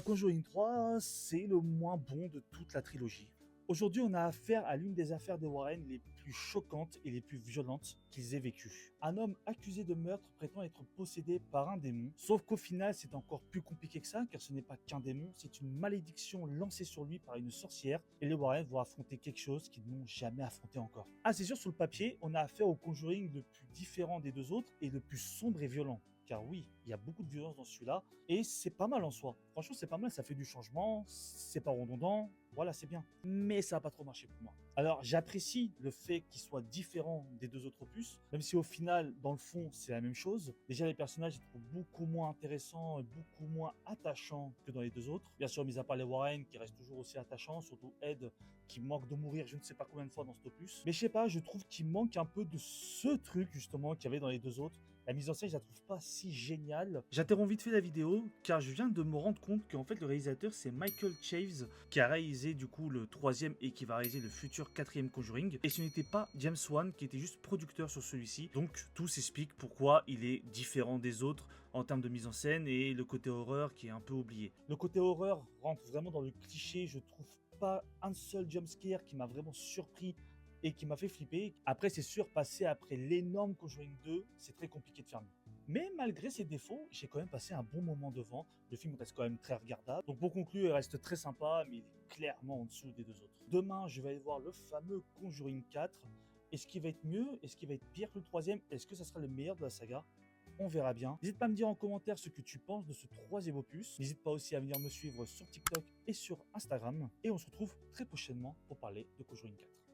Conjuring 3, c'est le moins bon de toute la trilogie. Aujourd'hui, on a affaire à l'une des affaires de Warren les plus choquantes et les plus violentes qu'ils aient vécues. Un homme accusé de meurtre prétend être possédé par un démon, sauf qu'au final, c'est encore plus compliqué que ça, car ce n'est pas qu'un démon, c'est une malédiction lancée sur lui par une sorcière, et les Warren vont affronter quelque chose qu'ils n'ont jamais affronté encore. Ah, c'est sûr, sur le papier, on a affaire au Conjuring le plus différent des deux autres, et le plus sombre et violent. Car oui, il y a beaucoup de violence dans celui-là, et c'est pas mal en soi. Franchement, c'est pas mal, ça fait du changement, c'est pas redondant, voilà, c'est bien. Mais ça n'a pas trop marché pour moi. Alors, j'apprécie le fait qu'il soit différent des deux autres opus, même si au final, dans le fond, c'est la même chose. Déjà, les personnages, je les trouve beaucoup moins intéressants et beaucoup moins attachants que dans les deux autres. Bien sûr, mis à part les Warren, qui restent toujours aussi attachants, surtout Ed, qui manque de mourir je ne sais pas combien de fois dans cet opus. Mais je sais pas, je trouve qu'il manque un peu de ce truc, justement, qu'il y avait dans les deux autres. La mise en scène, je la trouve pas si géniale. J'interromps vite fait la vidéo, car je viens de me rendre compte qu'en fait, le réalisateur, c'est Michael Chaves, qui a réalisé du coup le troisième et qui va réaliser le futur quatrième Conjuring. Et ce n'était pas James Wan, qui était juste producteur sur celui-ci. Donc, tout s'explique pourquoi il est différent des autres en termes de mise en scène et le côté horreur qui est un peu oublié. Le côté horreur rentre vraiment dans le cliché, je trouve pas un seul jumpscare qui m'a vraiment surpris et qui m'a fait flipper. Après, c'est sûr, passer après l'énorme Conjuring 2, c'est très compliqué de faire mieux. Mais malgré ses défauts, j'ai quand même passé un bon moment devant. Le film reste quand même très regardable. Donc pour conclure, il reste très sympa, mais il est clairement en dessous des deux autres. Demain, je vais aller voir le fameux Conjuring 4. Est-ce qu'il va être mieux? Est-ce qu'il va être pire que le troisième? Est-ce que ça sera le meilleur de la saga? On verra bien. N'hésite pas à me dire en commentaire ce que tu penses de ce troisième opus. N'hésite pas aussi à venir me suivre sur TikTok et sur Instagram. Et on se retrouve très prochainement pour parler de Conjuring 4.